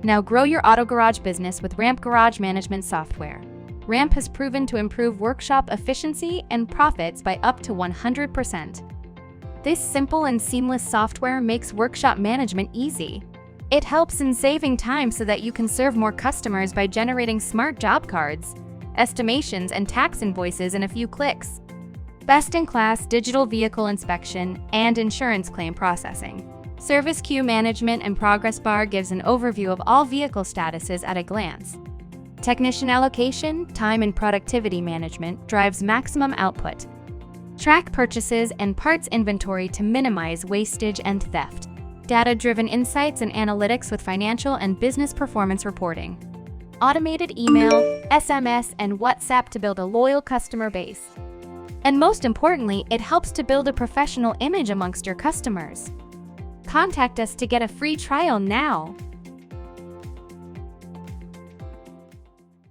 Now grow your auto garage business with Ramp Garage Management software. Ramp has proven to improve workshop efficiency and profits by up to 100%. This simple and seamless software makes workshop management easy. It helps in saving time so that you can serve more customers by generating smart job cards, estimations, and tax invoices in a few clicks. Best-in-class digital vehicle inspection and insurance claim processing. Service queue management and progress bar gives an overview of all vehicle statuses at a glance. Technician allocation, time and productivity management drives maximum output. Track purchases and parts inventory to minimize wastage and theft. Data-driven insights and analytics with financial and business performance reporting. Automated email, SMS, and WhatsApp to build a loyal customer base. And most importantly, it helps to build a professional image amongst your customers. Contact us to get a free trial now.